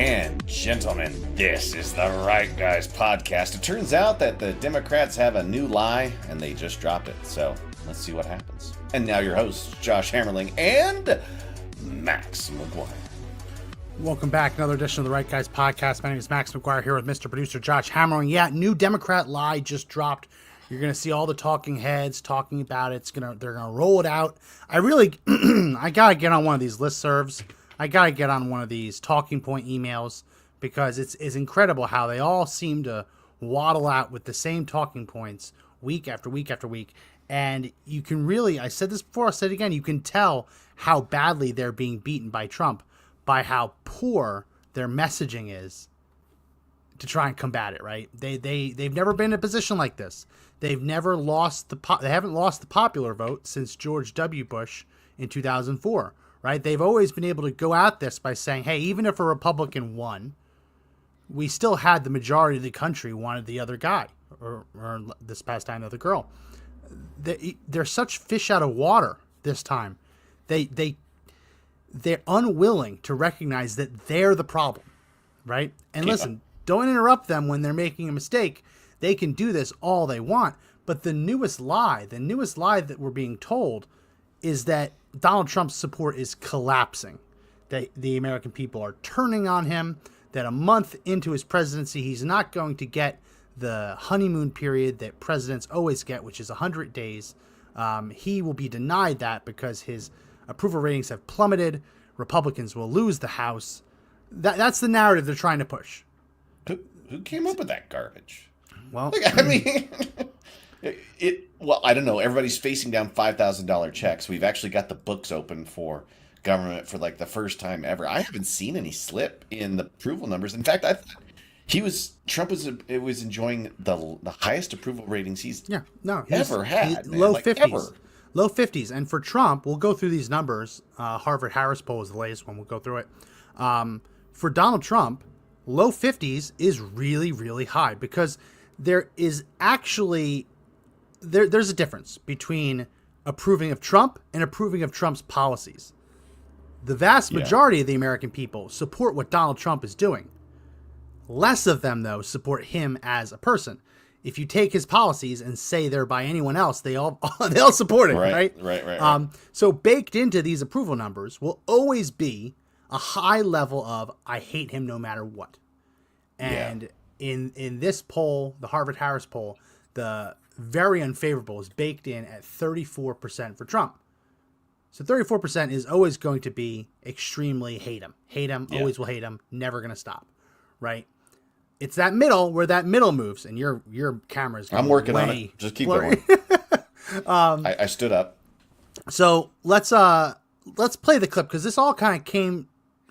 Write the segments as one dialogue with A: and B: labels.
A: and gentlemen, this is the Right Guys podcast. It turns out that the Democrats have a new lie, and they just dropped it. So let's see what happens. And now your hosts, Josh Hammerling and Max McGuire.
B: Welcome back. Another edition of the Right Guys podcast. My name is Max McGuire here with Mr. Producer Josh Hammerling. Yeah, new Democrat lie just dropped. You're going to see all the talking heads talking about it. They're going to roll it out. I got to get on one of these listservs. I got to get on one of these talking point emails because it's incredible how they all seem to waddle out with the same talking points week after week after week. And you can really, I said this before, I'll say it again, you can tell how badly they're being beaten by Trump by how poor their messaging is to try and combat it, right? They've never been in a position like this. They've never lost they haven't lost the popular vote since George W. Bush in 2004. Right? They've always been able to go at this by saying, hey, even if a Republican won, we still had the majority of the country wanted the other guy, or this past time, the other girl. They're such fish out of water this time. They're unwilling to recognize that they're the problem, right? And listen, don't interrupt them when they're making a mistake. They can do this all they want. But the newest lie that we're being told is that Donald Trump's support is collapsing, that the American people are turning on him, that a month into his presidency, he's not going to get the honeymoon period that presidents always get, which is 100 days. He will be denied that because his approval ratings have plummeted. Republicans will lose the House. That's the narrative they're trying to push.
A: Who came up with that garbage?
B: Well,
A: I mean... Well, I don't know. Everybody's facing down $5,000 checks. We've actually got the books open for government for like the first time ever. I haven't seen any slip in the approval numbers. In fact, I thought Trump was enjoying the highest approval ratings he's ever had.
B: Low 50s. Low 50s. And for Trump, we'll go through these numbers. Harvard-Harris poll is the latest one. We'll go through it. For Donald Trump, low 50s is really, really high because there is actually... There's a difference between approving of Trump and approving of Trump's policies. The vast majority of the American people support what Donald Trump is doing. Less of them, though, support him as a person. If you take his policies and say they're by anyone else, they all support it, right?
A: Right.
B: So baked into these approval numbers will always be a high level of I hate him no matter what. And in this poll, the Harvard-Harris poll, the very unfavorable is baked in at 34% for Trump. So 34% is always going to be extremely hate him, always will hate him, never going to stop, right? It's that middle where that middle moves, and your camera's going.
A: I'm working on it. Just keep going. I stood up.
B: So let's play the clip because this all kind of came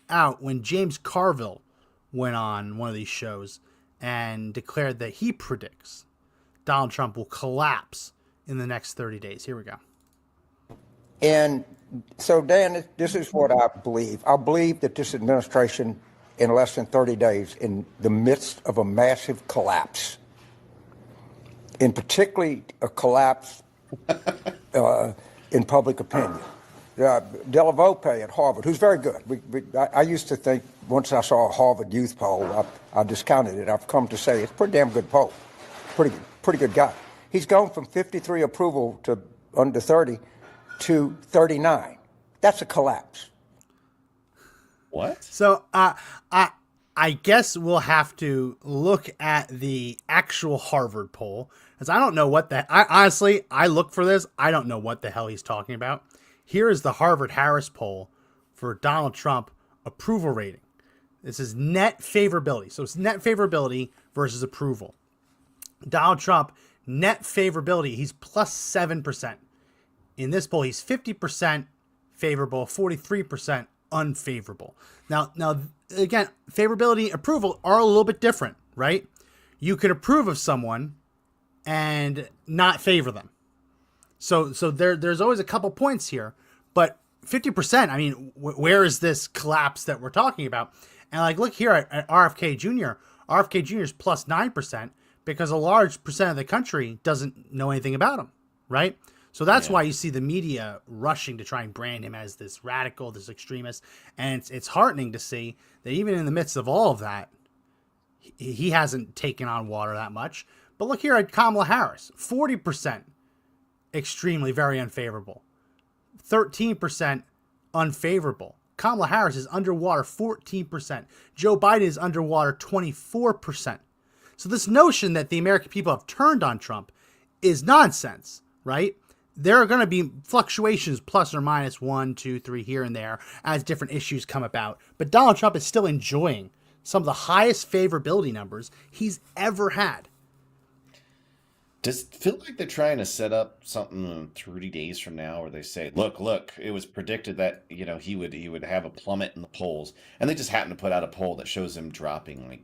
B: out when James Carville went on one of these shows and declared that he predicts Donald Trump will collapse in the next 30 days. Here we go.
C: And so, Dan, this is what I believe. I believe that this administration, in less than 30 days, in the midst of a massive collapse, in particularly a collapse in public opinion. Della Volpe at Harvard, who's very good. I used to think, once I saw a Harvard youth poll, I discounted it. I've come to say it's a pretty damn good poll. Pretty good guy. He's gone from 53 approval to under 30 to 39. That's a collapse.
A: What?
B: So I guess we'll have to look at the actual Harvard poll, because I don't know what honestly, I look for this. I don't know what the hell he's talking about. Here is the Harvard-Harris poll for Donald Trump approval rating. This is net favorability. So it's net favorability versus approval. Donald Trump, net favorability, he's plus 7%. In this poll, he's 50% favorable, 43% unfavorable. Now, again, favorability, approval are a little bit different, right? You could approve of someone and not favor them. So there's always a couple points here, but 50%, I mean, where is this collapse that we're talking about? And like, look here at RFK Jr. RFK Jr. is plus 9%. Because a large percent of the country doesn't know anything about him, right? So that's
A: Yeah.
B: why you see the media rushing to try and brand him as this radical, this extremist. And it's heartening to see that even in the midst of all of that, he hasn't taken on water that much. But look here at Kamala Harris, 40% extremely very unfavorable, 13% unfavorable. Kamala Harris is underwater 14%. Joe Biden is underwater 24%. So this notion that the American people have turned on Trump is nonsense, right? There are going to be fluctuations plus or minus 1, 2, 3 here and there as different issues come about. But Donald Trump is still enjoying some of the highest favorability numbers he's ever had.
A: Does it feel like they're trying to set up something in 30 days from now where they say, look, it was predicted that, he would have a plummet in the polls, and they just happen to put out a poll that shows him dropping like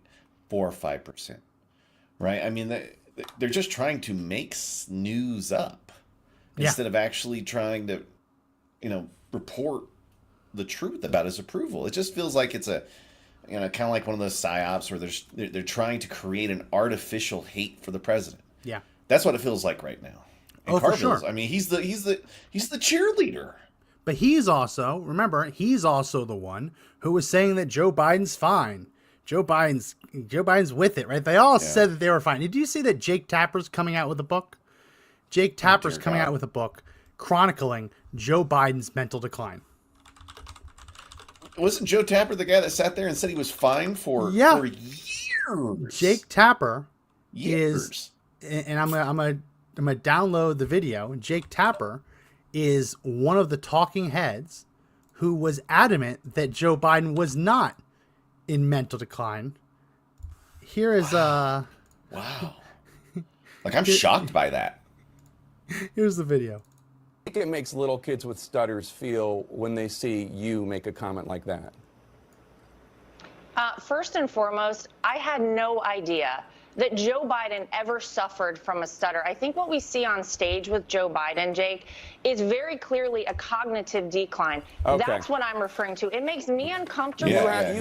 A: 4 or 5%. Right? I mean, they're just trying to make news up instead of actually trying to, report the truth about his approval. It just feels like it's kind of like one of those psyops where they're trying to create an artificial hate for the president.
B: Yeah.
A: That's what it feels like right now. And
B: For sure.
A: I mean, he's the cheerleader.
B: But he's also the one who was saying that Joe Biden's fine. Joe Biden's with it, right? They all said that they were fine. Did you see that Jake Tapper's coming out with a book? Jake Tapper's coming out with a book chronicling Joe Biden's mental decline.
A: Wasn't Joe Tapper the guy that sat there and said he was fine for years?
B: Jake Tapper
A: years.
B: And I'm gonna download the video. Jake Tapper is one of the talking heads who was adamant that Joe Biden was not in mental decline. Here is
A: wow. Like, I'm shocked by that.
B: Here's the video.
D: I think it makes little kids with stutters feel when they see you make a comment like that?
E: First and foremost, I had no idea that Joe Biden ever suffered from a stutter. I think what we see on stage with Joe Biden, Jake, is very clearly a cognitive decline.
D: Okay.
E: That's what I'm referring to. It makes me uncomfortable.
D: That's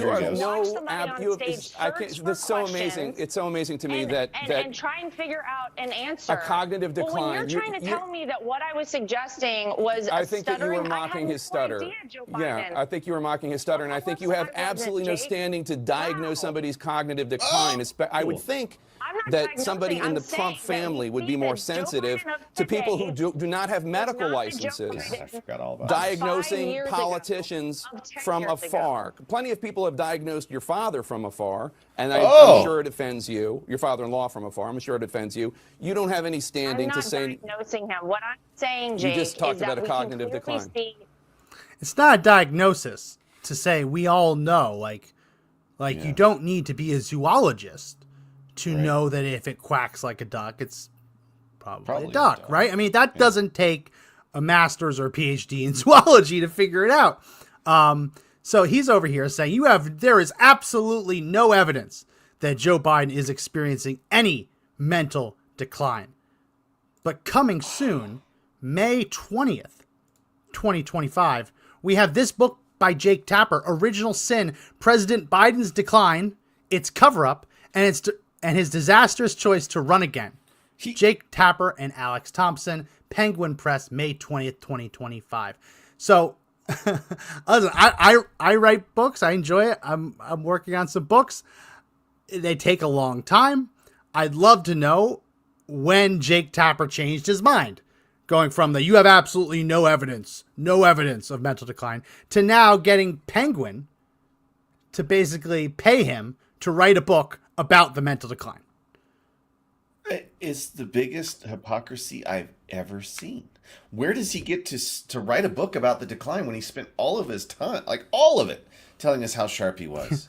D: so amazing. It's so amazing to me that
E: try and figure out an answer.
D: A cognitive decline.
E: Well, when you're trying to tell me that what I was suggesting was
D: I think
E: stuttering,
D: that you were mocking his stutter. I think you were mocking his stutter, and I think you have absolutely no standing to diagnose somebody's cognitive decline. I would think that somebody in the Trump family would be more sensitive to people who do not have medical licenses.
A: I forgot all about
D: diagnosing politicians from afar. Plenty of people have diagnosed your father from afar, and I'm sure it offends you. Your father-in-law from afar. I'm sure it offends you. You don't have any standing to say.
E: I'm not diagnosing him. What I'm saying, Jake,
D: you just talked
E: is
D: about
E: that
D: a cognitive decline.
B: It's not a diagnosis to say we all know. You don't need to be a zoologist to know that if it quacks like a duck, it's probably a duck, right? I mean, that doesn't take a master's or a PhD in zoology to figure it out. So he's over here saying there is absolutely no evidence that Joe Biden is experiencing any mental decline. But coming soon, May 20th, 2025, we have this book by Jake Tapper, Original Sin, President Biden's Decline, Its Cover-Up, and his disastrous choice to run again. Jake Tapper and Alex Thompson, Penguin Press, May 20th, 2025. So, listen, I write books. I enjoy it. I'm working on some books. They take a long time. I'd love to know when Jake Tapper changed his mind, going from you have absolutely no evidence of mental decline, to now getting Penguin to basically pay him to write a book about the mental decline.
A: It's the biggest hypocrisy I've ever seen. Where does he get to write a book about the decline when he spent all of his time, like all of it, telling us how sharp he was?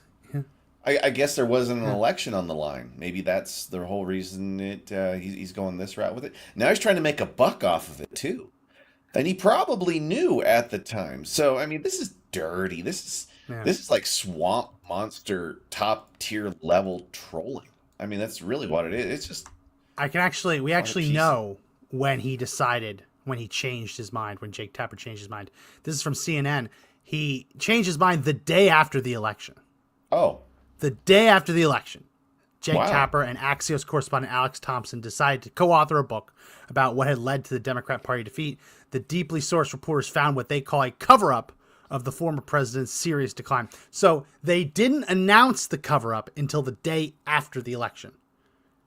A: I guess there wasn't an election on the line. Maybe that's the whole reason he's going this route with it. Now he's trying to make a buck off of it too, and he probably knew at the time. So I mean, this is dirty. This is like swamp monster top tier level trolling. I mean, that's really what it is. It's just
B: we actually know when he changed his mind, when Jake Tapper changed his mind. This is from CNN. He changed his mind the day after the election.
A: Oh.
B: The day after the election. Jake
A: Wow.
B: Tapper and Axios correspondent Alex Thompson decided to co-author a book about what had led to the Democrat Party defeat. The deeply sourced reporters found what they call a cover-up of the former president's serious decline. So they didn't announce the cover-up until the day after the election.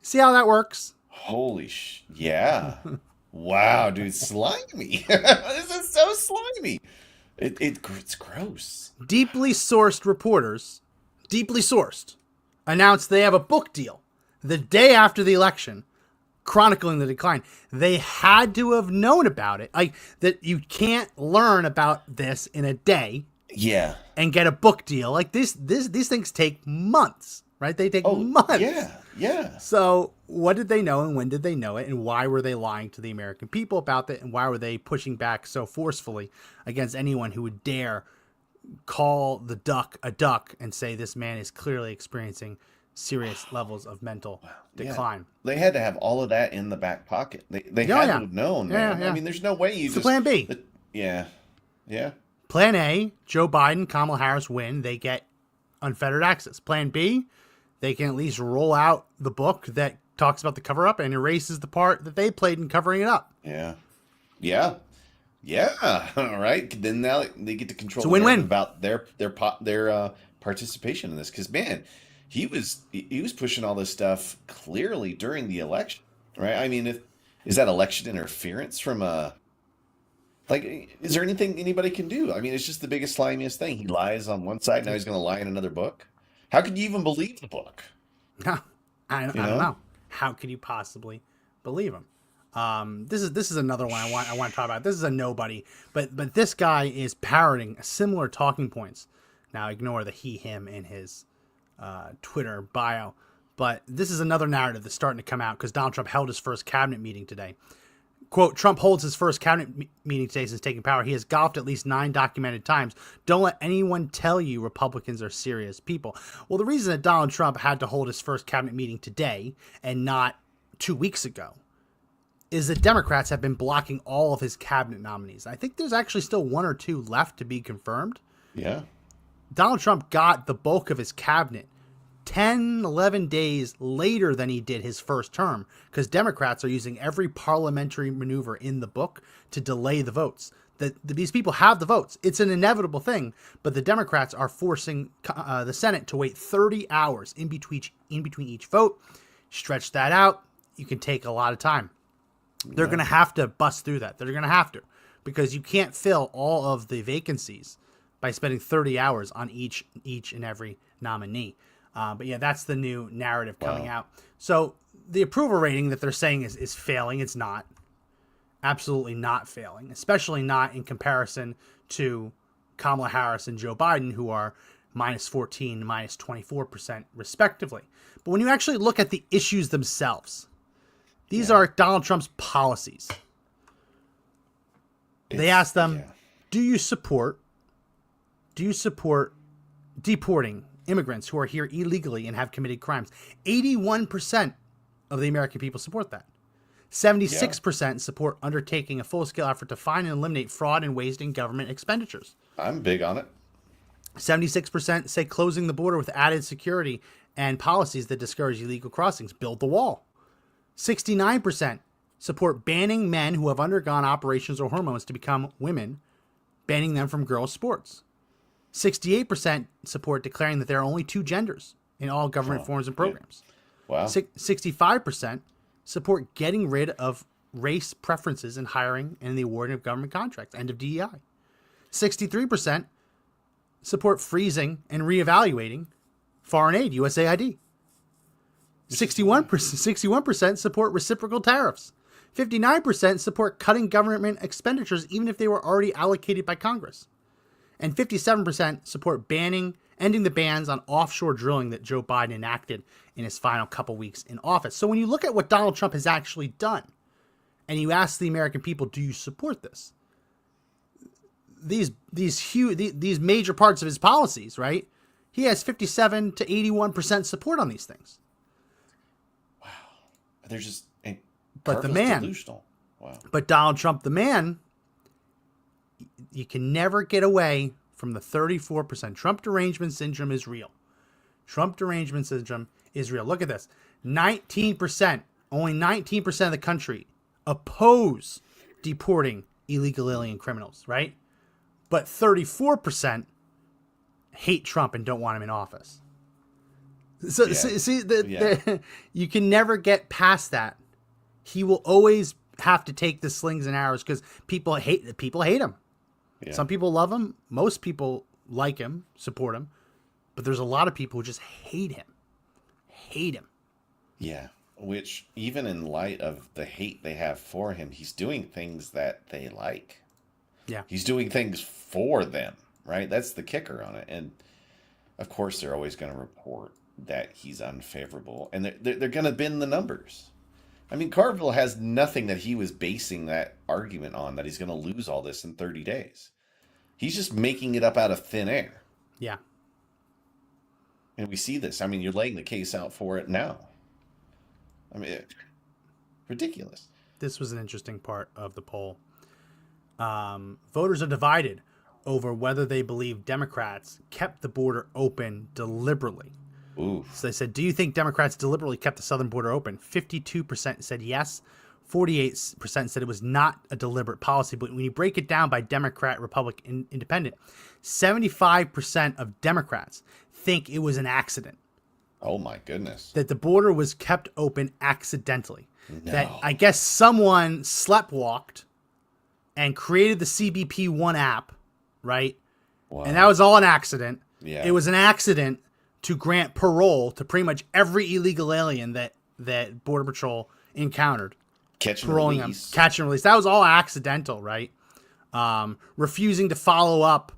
B: See how that works?
A: Yeah. Wow, dude, slimy. This is so slimy. It's gross.
B: Deeply sourced reporters, deeply sourced, announced they have a book deal the day after the election chronicling the decline. They had to have known about it. Like, that you can't learn about this in a day
A: Yeah.
B: and get a book deal. Like, these things take months, right? They take months.
A: Yeah.
B: So what did they know, and when did they know it, and why were they lying to the American people about it, and why were they pushing back so forcefully against anyone who would dare call the duck a duck and say this man is clearly experiencing serious levels of mental decline?
A: They had to have all of that in the back pocket. They had to have known, man. I mean, there's no way you
B: It's
A: just...
B: Plan B.
A: Yeah.
B: Plan A, Joe Biden, Kamala Harris win. They get unfettered access. Plan B, they can at least roll out the book that talks about the cover-up and erases the part that they played in covering it up.
A: Yeah. All right. Then now they get to control
B: It's a win-win.
A: about their participation in this. Because, man, he was pushing all this stuff clearly during the election, right? I mean, is that election interference from a... Like, is there anything anybody can do? I mean, it's just the biggest, slimiest thing. He lies on one side, now he's going to lie in another book. How could you even believe the book?
B: I don't know. How could you possibly believe him? This is another one I want to talk about. This is a nobody, but this guy is parroting similar talking points. Now ignore the he, him in his Twitter bio, but this is another narrative that's starting to come out because Donald Trump held his first cabinet meeting today. Quote, Trump holds his first cabinet meeting today since taking power. He has golfed at least 9 documented times. Don't let anyone tell you Republicans are serious people. Well, the reason that Donald Trump had to hold his first cabinet meeting today and not 2 weeks ago is that Democrats have been blocking all of his cabinet nominees. I think there's actually still 1 or 2 left to be confirmed.
A: Yeah.
B: Donald Trump got the bulk of his cabinet 10, 11 days later than he did his first term because Democrats are using every parliamentary maneuver in the book to delay the votes. These people have the votes. It's an inevitable thing, but the Democrats are forcing the Senate to wait 30 hours in between each vote. Stretch that out, you can take a lot of time. They're going to have to bust through that. They're going to have to, because you can't fill all of the vacancies by spending 30 hours on each and every nominee. But yeah, that's the new narrative coming out. So the approval rating that they're saying is failing. It's not. Absolutely not failing, especially not in comparison to Kamala Harris and Joe Biden, who are minus 14, minus 24% respectively. But when you actually look at the issues themselves, these are Donald Trump's policies. They asked them, do you support deporting immigrants who are here illegally and have committed crimes? 81% of the American people support that. 76% support undertaking a full-scale effort to find and eliminate fraud and waste in government expenditures.
A: I'm big on it.
B: 76% say closing the border with added security and policies that discourage illegal crossings. Build the wall. 69% support banning men who have undergone operations or hormones to become women, banning them from girls' sports. 68% support declaring that there are only 2 genders in all government forms and programs.
A: Wow.
B: 65% support getting rid of race preferences in hiring and the awarding of government contracts. End of DEI. 63% support freezing and reevaluating foreign aid, USAID. 61% support reciprocal tariffs. 59% support cutting government expenditures even if they were already allocated by Congress. And 57% support ending the bans on offshore drilling that Joe Biden enacted in his final couple weeks in office. So when you look at what Donald Trump has actually done, and you ask the American people, do you support this? These major parts of his policies, right? He has 57 to 81% support on these things.
A: Wow. They're just
B: but the man,
A: delusional. Wow.
B: But Donald Trump, the man, you can never get away from the 34%. Trump derangement syndrome is real. Trump derangement syndrome is real. Look at this. 19%, only 19% of the country oppose deporting illegal alien criminals, right? But 34% hate Trump and don't want him in office. So see, you can never get past that. He will always have to take the slings and arrows because people hate him. Yeah. Some people love him. Most people like him, support him. But there's a lot of people who just hate him.
A: Yeah, which even in light of the hate they have for him, he's doing things that they like.
B: Yeah.
A: He's doing things for them, right? That's the kicker on it. And of course, they're always going to report that he's unfavorable. And they're going to bend the numbers. I mean, Carville has nothing that he was basing that argument on, that he's going to lose all this in 30 days. He's just making it up out of thin air.
B: Yeah.
A: And we see this. I mean, you're laying the case out for it now. I mean, ridiculous.
B: This was an interesting part of the poll. Voters are divided over whether they believe Democrats kept the border open deliberately.
A: Ooh.
B: So they said, do you think Democrats deliberately kept the southern border open? 52% said yes. 48% said it was not a deliberate policy. But when you break it down by Democrat, Republican, Independent, 75% of Democrats think it was an accident.
A: Oh, my goodness.
B: That the border was kept open accidentally.
A: No.
B: That I guess someone sleptwalked and created the CBP1 app, right?
A: Wow.
B: And that was all an accident.
A: Yeah.
B: It was an accident to grant parole to pretty much every illegal alien that Border Patrol encountered.
A: Catch and release.
B: Catch and release. That was all accidental, right? Refusing to follow up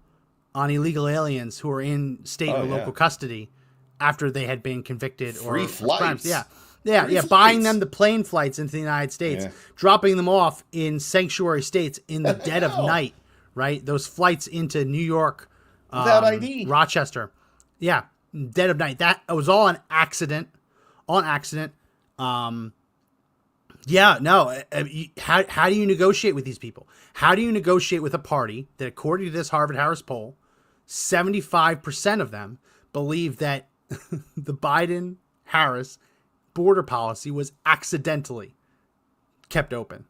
B: on illegal aliens who are in state or local custody after they had been convicted
A: Free
B: or
A: flights.
B: crimes. Yeah. Buying them the plane flights into the United States, dropping them off in sanctuary states in the dead of night, right? Those flights into New York,
A: without ID,
B: Rochester. Yeah, dead of night. That was all an accident. Yeah, no. How do you negotiate with these people? How do you negotiate with a party that, according to this Harvard-Harris poll, 75% of them believe that the Biden-Harris border policy was accidentally kept open?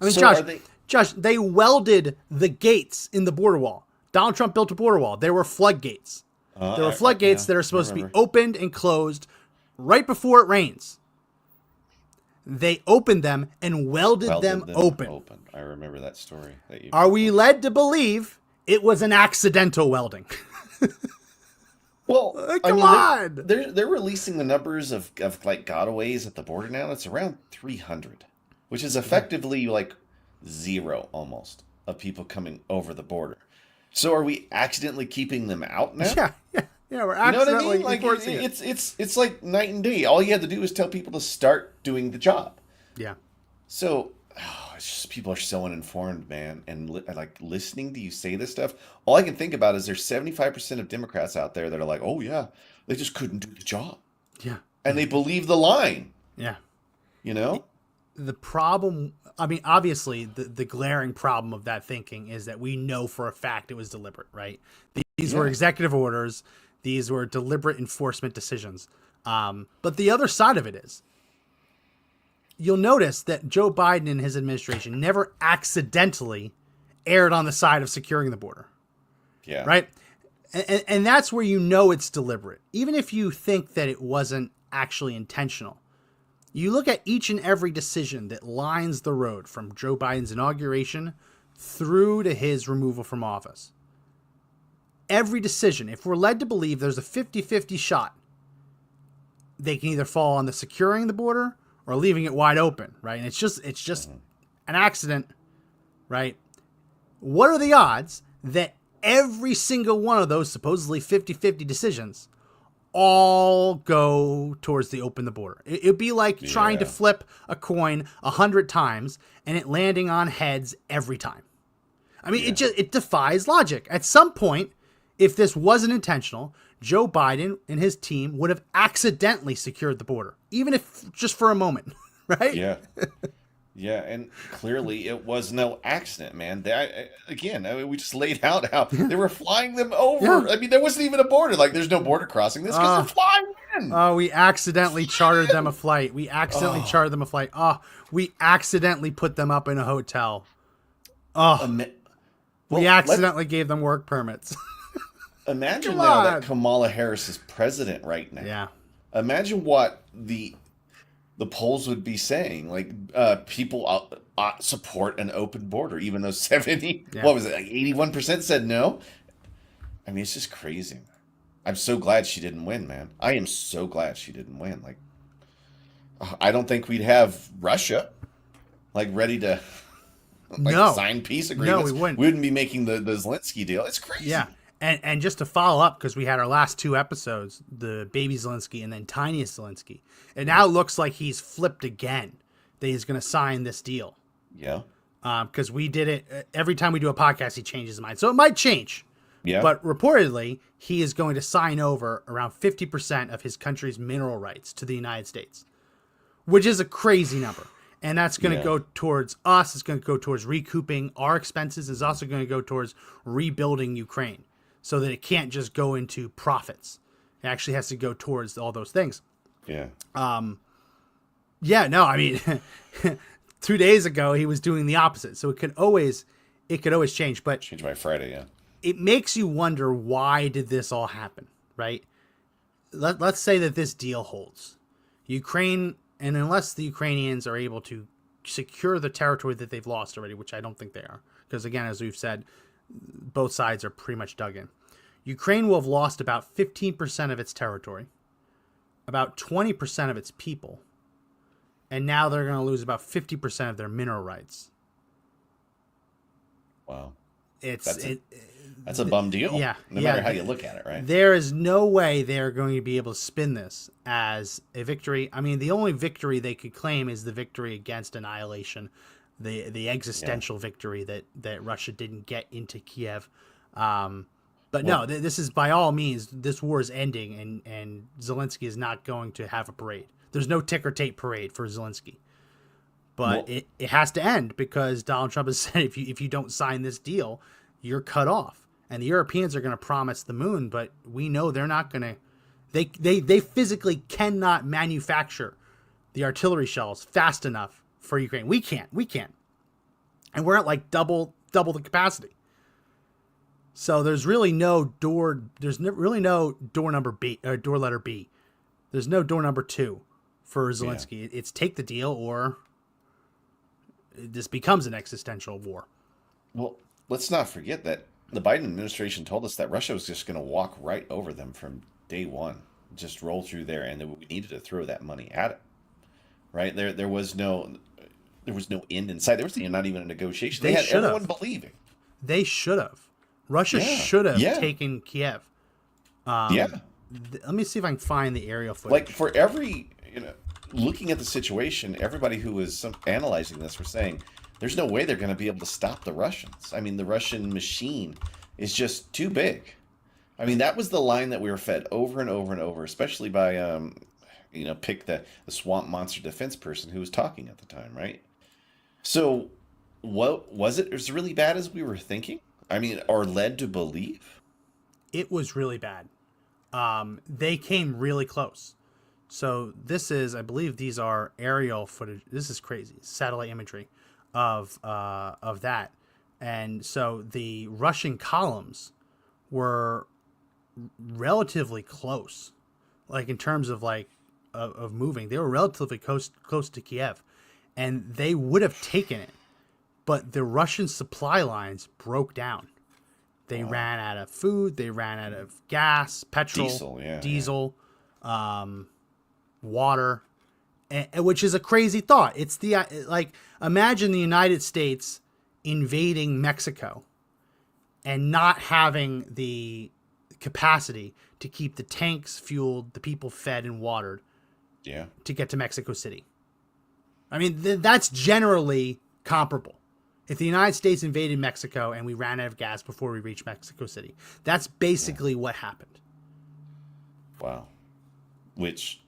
B: I mean,
A: so
B: Josh, they welded the gates in the border wall. Donald Trump built a border wall. There were floodgates. There were floodgates that are supposed to be opened and closed right before it rains. They opened them and welded them open.
A: I remember that story.
B: Are we led to believe it was an accidental welding?
A: Well,
B: come on.
A: They're releasing the numbers of like gotaways at the border now. It's around 300, which is effectively like zero almost of people coming over the border. So are we accidentally keeping them out now?
B: Yeah, we're accidentally
A: enforcing it. It's like night and day. All you have to do is tell people to start doing the job.
B: Yeah.
A: So it's just people are so uninformed, man. And like listening to you say this stuff, all I can think about is there's 75% of Democrats out there that are like, oh yeah, they just couldn't do the job.
B: Yeah.
A: And they believe the line.
B: Yeah.
A: You know?
B: The problem, I mean, obviously the glaring problem of that thinking is that we know for a fact it was deliberate, right? These were executive orders. These were deliberate enforcement decisions. But the other side of it is, you'll notice that Joe Biden and his administration never accidentally erred on the side of securing the border.
A: Yeah.
B: Right? And that's where you know it's deliberate. Even if you think that it wasn't actually intentional. You look at each and every decision that lines the road from Joe Biden's inauguration through to his removal from office. Every decision, if we're led to believe there's a 50-50 shot, they can either fall on the securing the border or leaving it wide open, right? And it's just an accident, right? What are the odds that every single one of those supposedly 50-50 decisions all go towards the open the border? It'd be like trying to flip a coin 100 times and it landing on heads every time. I mean, it defies logic. At some point, if this wasn't intentional, Joe Biden and his team would have accidentally secured the border, even if just for a moment, right?
A: Yeah. Yeah, and clearly it was no accident, man. We just laid out how they were flying them
B: Yeah.
A: over. I mean, there wasn't even a border. Like, there's no border crossing this because they're flying in.
B: Oh, we accidentally chartered them a flight. We accidentally
A: Oh,
B: chartered them a flight. Oh, we accidentally put them up in a hotel. Oh, we
A: well, let's
B: accidentally gave them work permits.
A: imagine
B: Come
A: now that
B: on.
A: Kamala Harris is president right now.
B: Yeah.
A: Imagine what the polls would be saying. Like, people support an open border, even though 70,
B: Yeah.
A: what was it, like 81% said no. I mean, it's just crazy. I'm so glad she didn't win, man. I am so glad she didn't win. Like, I don't think we'd have Russia like ready to like
B: No.
A: sign peace agreements.
B: No, we wouldn't.
A: We wouldn't be making the Zelensky deal. It's crazy.
B: Yeah. And just to follow up, because we had our last two episodes, the baby Zelensky and then tiniest Zelensky. It now looks like he's flipped again, that he's going to sign this deal.
A: Yeah.
B: Because we did it, every time we do a podcast, he changes his mind. So it might change.
A: Yeah.
B: But reportedly, he is going to sign over around 50% of his country's mineral rights to the United States, which is a crazy number. And that's going to go towards us. It's going to go towards recouping our expenses. It's also going to go towards rebuilding Ukraine so that it can't just go into profits. It actually has to go towards all those things.
A: Yeah.
B: Yeah, no, I mean, 2 days ago, he was doing the opposite. So it could always change. But
A: Change by Friday, yeah.
B: it makes you wonder, why did this all happen, right? Let's say that this deal holds. Ukraine, and unless the Ukrainians are able to secure the territory that they've lost already, which I don't think they are, because again, as we've said, both sides are pretty much dug in. Ukraine will have lost about 15% of its territory, about 20% of its people, and now they're going to lose about 50% of their mineral rights.
A: Wow.
B: That's
A: a bum deal.
B: Yeah.
A: No matter how you look at it, right?
B: There is no way they're going to be able to spin this as a victory. I mean, the only victory they could claim is the victory against annihilation, the existential victory that Russia didn't get into Kiev. But no, this is, by all means, this war is ending, and Zelensky is not going to have a parade. There's no ticker tape parade for Zelensky. But it has to end, because Donald Trump has said if you don't sign this deal, you're cut off. And the Europeans are going to promise the moon, but we know they're not going to. They physically cannot manufacture the artillery shells fast enough for Ukraine. We can't, and we're at like double the capacity. So there's really no door. There's really no door number B or door letter B. There's no door number 2 for Zelensky. Yeah. It's take the deal, or this becomes an existential war.
A: Well, let's not forget that the Biden administration told us that Russia was just going to walk right over them from day one, just roll through there, and that we needed to throw that money at it. Right there was no end in sight. There was not even a negotiation. They had everyone believing.
B: They should have. Russia should have taken Kiev. Let me see if I can find the aerial footage.
A: Like, for every, looking at the situation, everybody who was analyzing this were saying, there's no way they're going to be able to stop the Russians. I mean, the Russian machine is just too big. I mean, that was the line that we were fed over and over and over, especially by, pick the swamp monster defense person who was talking at the time, right? So, what was it? It was really bad as we were thinking? I mean, or led to believe?
B: It was really bad. They came really close. So this is, I believe these are aerial footage. This is crazy. Satellite imagery of that. And so the Russian columns were relatively close, like in terms of of moving. They were relatively close to Kiev, and they would have taken it, but the Russian supply lines broke down. They ran out of food. They ran out of gas, petrol, diesel, water, which is a crazy thought. It's imagine the United States invading Mexico and not having the capacity to keep the tanks fueled, the people fed and watered, to get to Mexico City. I mean, that's generally comparable. If the United States invaded Mexico and we ran out of gas before we reached Mexico City, that's basically what happened.
A: Wow. Which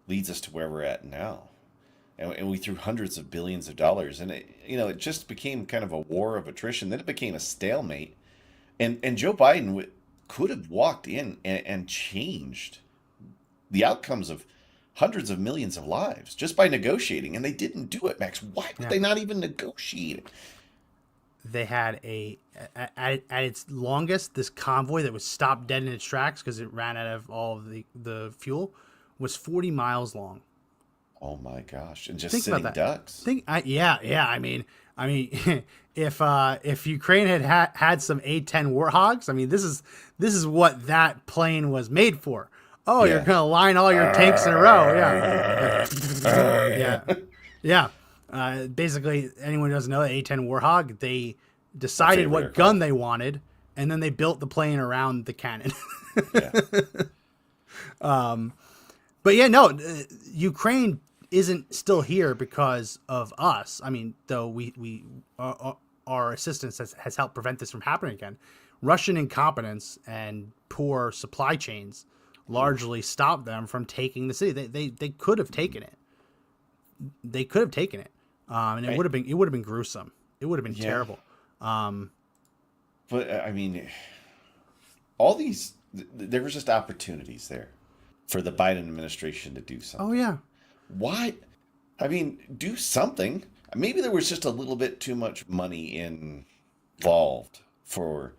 A: leads us to where we're at now. and we threw hundreds of billions of dollars, and it just became kind of a war of attrition. Then it became a stalemate, and Joe Biden could have walked in and changed the outcomes of hundreds of millions of lives just by negotiating, and they didn't do it, Max. Why would they not even negotiate?
B: They had at its longest, this convoy that was stopped dead in its tracks because it ran out of all of the fuel was 40 miles long.
A: Oh my gosh! And just
B: Think
A: sitting
B: about that.
A: ducks.
B: Yeah. I mean, if Ukraine had some A-10 Warthogs, I mean, this is what that plane was made for. Oh,
A: Yeah.
B: you're gonna line all your tanks in a row, yeah. Basically, anyone who doesn't know, the A-10 Warthog, they decided what
A: aircraft.
B: gun they wanted, and then they built the plane around the cannon.
A: Yeah.
B: But yeah, no, Ukraine isn't still here because of us. I mean, though our assistance has helped prevent this from happening again. Russian incompetence and poor supply chains largely stopped them from taking the city. They could have taken it. They could have taken it, and it would have been gruesome. It would have been terrible.
A: But I mean, all these there was just opportunities there for the Biden administration to do something.
B: Oh yeah.
A: Why? I mean, do something. Maybe there was just a little bit too much money involved for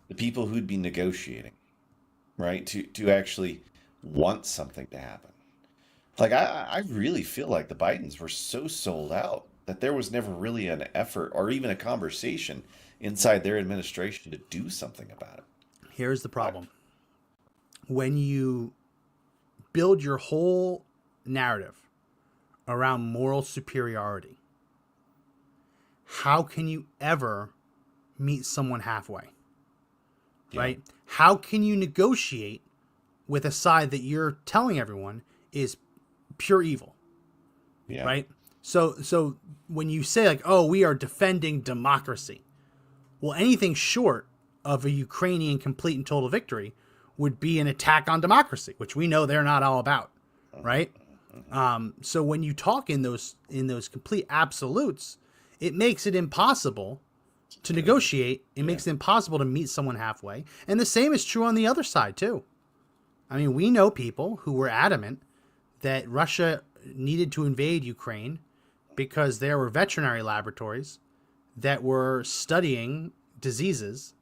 A: the people who'd be negotiating, right? To actually want something to happen. Like, I really feel like the Bidens were so sold out that there was never really an effort or even a conversation inside their administration to do something about it.
B: Here's the problem. When you build your whole narrative around moral superiority, how can you ever meet someone halfway? Right? How can you negotiate with a side that you're telling everyone is pure evil?
A: Yeah.
B: Right? So when you say like, oh, we are defending democracy, well, anything short of a Ukrainian complete and total victory would be an attack on democracy, which we know they're not all about, right? So when you talk in those complete absolutes, it makes it impossible to negotiate. It makes it impossible to meet someone halfway. And the same is true on the other side too. I mean, we know people who were adamant that Russia needed to invade Ukraine because there were veterinary laboratories that were studying diseases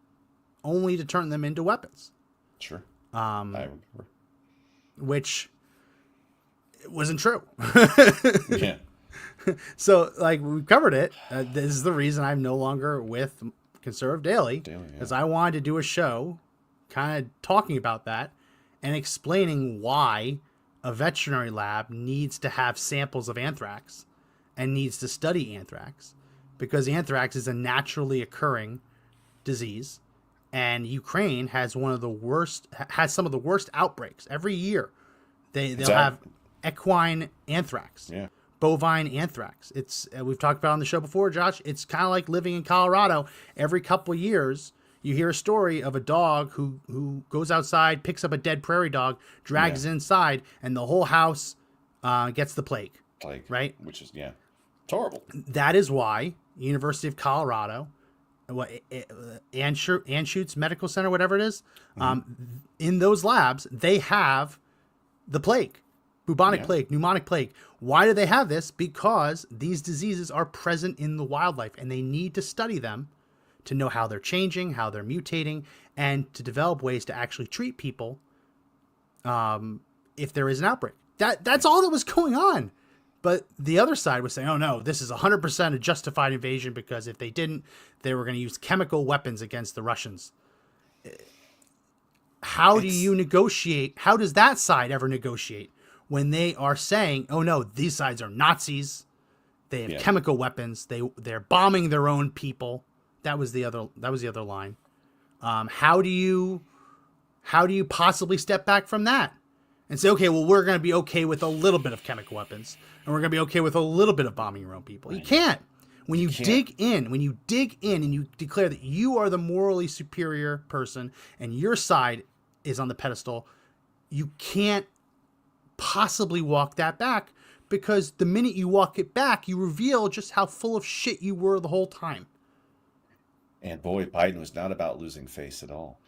B: only to turn them into weapons.
A: Sure. I remember.
B: Which wasn't true.
A: Yeah.
B: So, like, we covered it. This is the reason I'm no longer with Conservative Daily, because I wanted to do a show kind of talking about that and explaining why a veterinary lab needs to have samples of anthrax and needs to study anthrax, because anthrax is a naturally occurring disease, and Ukraine has some of the worst outbreaks every year. They'll have equine anthrax.
A: Yeah.
B: Bovine anthrax. It's we've talked about on the show before, Josh. It's kind of like living in Colorado. Every couple of years, you hear a story of a dog who goes outside, picks up a dead prairie dog, drags it inside, and the whole house gets the plague. Right?
A: Which is it's horrible.
B: That is why University of Colorado, Anschutz Medical Center, whatever it is, in those labs they have the plague. Bubonic plague, pneumonic plague. Why do they have this? Because these diseases are present in the wildlife, and they need to study them to know how they're changing, how they're mutating, and to develop ways to actually treat people if there is an outbreak. That's all that was going on. But the other side was saying, oh no, this is 100% a justified invasion, because if they didn't, they were going to use chemical weapons against the Russians. How do you negotiate? How does that side ever negotiate when they are saying, oh no, these sides are Nazis, they have chemical weapons, they're bombing their own people? That was the other line. How do you possibly step back from that and say, okay, well, we're going to be okay with a little bit of chemical weapons, and we're going to be okay with a little bit of bombing your own people? You can't. When you dig in and you declare that you are the morally superior person and your side is on the pedestal, you can't possibly walk that back, because the minute you walk it back, you reveal just how full of shit you were the whole time.
A: And boy, Biden was not about losing face at all.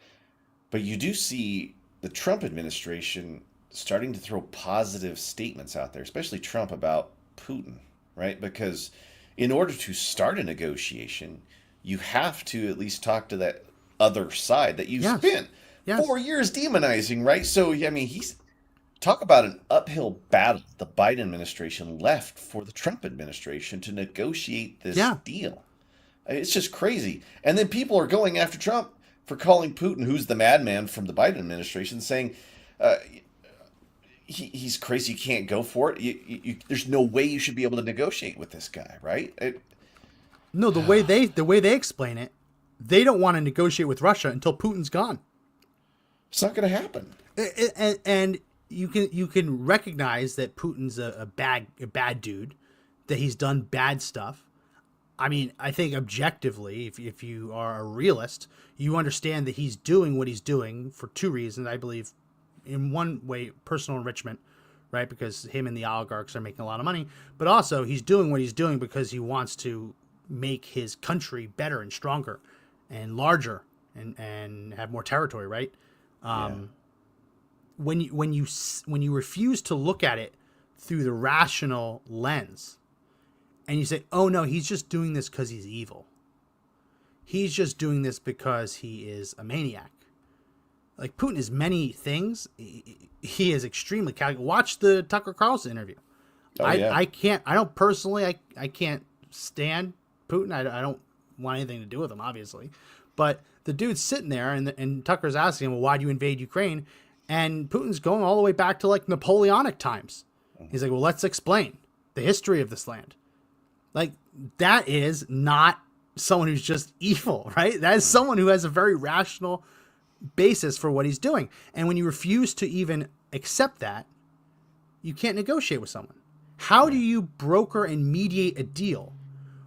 A: But you do see the Trump administration starting to throw positive statements out there, especially Trump about Putin, right? Because in order to start a negotiation, you have to at least talk to that other side that you've spent 4 years demonizing, right? So, I mean, he's talk about an uphill battle the Biden administration left for the Trump administration to negotiate this deal. It's just crazy. And then people are going after Trump for calling Putin, who's the madman from the Biden administration, saying he's crazy. You can't go for it. There's no way you should be able to negotiate with this guy, right?
B: No, the way they explain it, they don't want to negotiate with Russia until Putin's gone.
A: It's not going to happen.
B: And you can recognize that Putin's a bad dude, that he's done bad stuff. I mean, I think objectively, if you are a realist, you understand that he's doing what he's doing for two reasons. I believe, in one way, personal enrichment, right? Because him and the oligarchs are making a lot of money. But also, he's doing what he's doing because he wants to make his country better and stronger and larger and have more territory, right? When you refuse to look at it through the rational lens, and you say, oh no, he's just doing this because he's evil. He's just doing this because he is a maniac. Like, Putin is many things. He is extremely calculated. Watch the Tucker Carlson interview. I can't stand Putin. I don't want anything to do with him, obviously. But the dude's sitting there and Tucker's asking him, well, why do you invade Ukraine? And Putin's going all the way back to like Napoleonic times. He's like, well, let's explain the history of this land. Like, that is not someone who's just evil, right? That is someone who has a very rational basis for what he's doing. And when you refuse to even accept that, you can't negotiate with someone. How do you broker and mediate a deal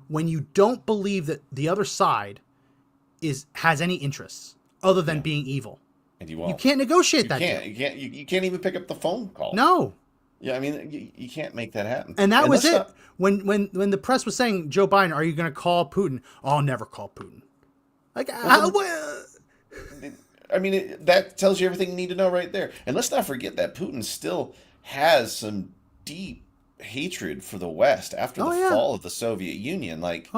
B: when you don't believe that the other side has any interests other than being evil?
A: And you won't.
B: You can't negotiate that
A: deal. You can't even pick up the phone call.
B: No.
A: Yeah, I mean, you can't make that happen.
B: And that was it. When the press was saying, Joe Biden, are you going to call Putin? Oh, I'll never call Putin. Like,
A: I mean, that tells you everything you need to know right there. And let's not forget that Putin still has some deep hatred for the West after the fall of the Soviet Union. Like,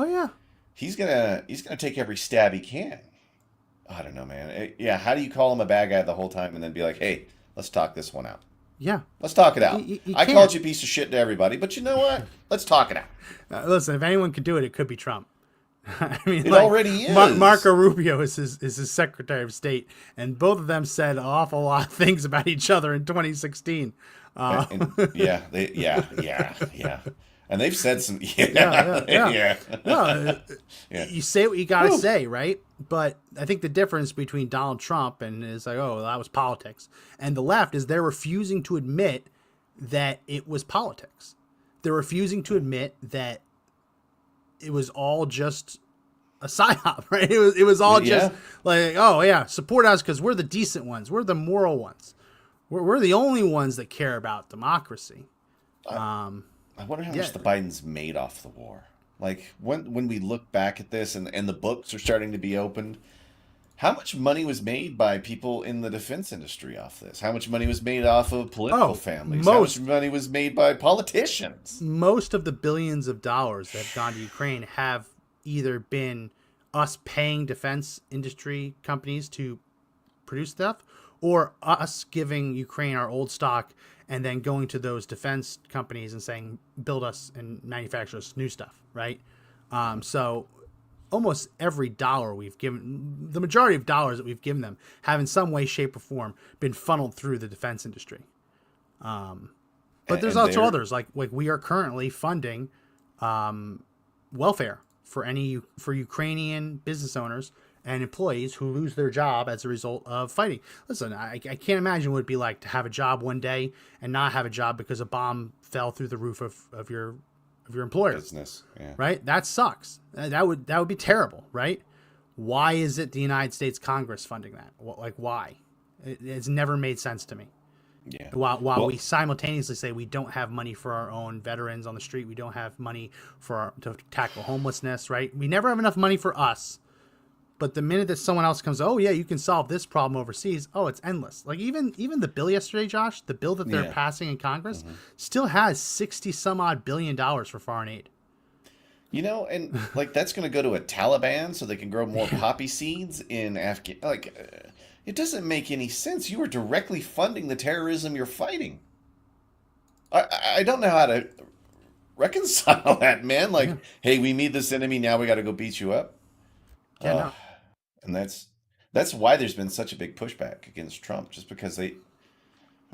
A: he's gonna take every stab he can. I don't know, man. How do you call him a bad guy the whole time and then be like, hey, let's talk this one out?
B: Yeah.
A: Let's talk it out. I called you a piece of shit to everybody, but you know what? Let's talk it out.
B: Listen, if anyone could do it, it could be Trump. I mean,
A: it already is.
B: Marco Rubio is his Secretary of State, and both of them said an awful lot of things about each other in 2016.
A: And they've said some.
B: You say what you got to say, right? But I think the difference between Donald Trump and is like, oh, that was politics, and the left is they're refusing to admit that it was politics. They're refusing to admit that it was all just a psyop, right? It was all just like, oh yeah, support us because we're the decent ones, we're the moral ones, we're the only ones that care about democracy.
A: I wonder how much the Bidens made off the war. Like, when we look back at this and the books are starting to be opened, how much money was made by people in the defense industry off this? How much money was made off of political families? How much money was made by politicians?
B: Most of the billions of dollars that have gone to Ukraine have either been us paying defense industry companies to produce stuff, or us giving Ukraine our old stock and then going to those defense companies and saying, build us and manufacture us new stuff, right? So almost every dollar we've given, the majority of dollars that we've given them have in some way, shape, or form been funneled through the defense industry. But there's also others, like we are currently funding welfare for Ukrainian business owners and employees who lose their job as a result of fighting. Listen, I can't imagine what it'd be like to have a job one day and not have a job because a bomb fell through the roof of your employer.
A: Business,
B: right? That sucks. That would be terrible, right? Why is it the United States Congress funding that? Like, why? It's never made sense to me.
A: Yeah.
B: While we simultaneously say we don't have money for our own veterans on the street, we don't have money to tackle homelessness, right? We never have enough money for us. But the minute that someone else comes, oh yeah, you can solve this problem overseas. Oh, it's endless. Like even the bill yesterday, Josh, the bill that they're passing in Congress still has 60 some odd $billion for foreign aid.
A: And like that's going to go to a Taliban so they can grow more poppy seeds in Afghan. Like, it doesn't make any sense. You are directly funding the terrorism you're fighting. I don't know how to reconcile that, man. Like, hey, we meet this enemy, now we got to go beat you up.
B: Yeah, no.
A: And that's why there's been such a big pushback against Trump, just because the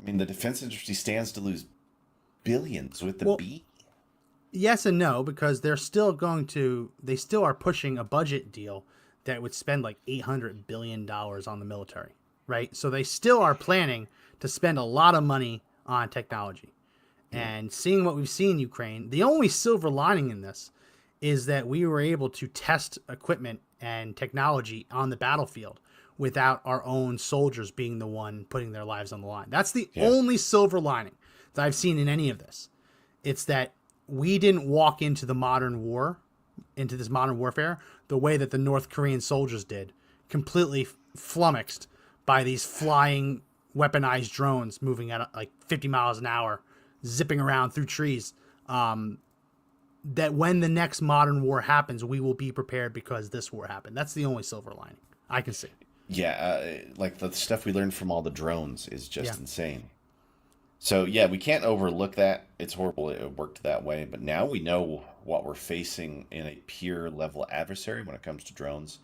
A: defense industry stands to lose billions with the B.
B: Yes and no, because they still are pushing a budget deal that would spend like $800 billion on the military, right? So they still are planning to spend a lot of money on technology. And seeing what we've seen in Ukraine, the only silver lining in this is that we were able to test equipment and technology on the battlefield without our own soldiers being the one putting their lives on the line. That's the only silver lining that I've seen in any of this. It's that we didn't walk into this modern warfare, the way that the North Korean soldiers did, completely flummoxed by these flying weaponized drones moving at like 50 miles an hour, zipping around through trees. That when the next modern war happens, we will be prepared because this war happened. That's the only silver lining I can see.
A: Yeah, like the stuff we learned from all the drones is just insane. So yeah, we can't overlook that. It's horrible it worked that way, but now we know what we're facing in a peer level adversary when it comes to drones,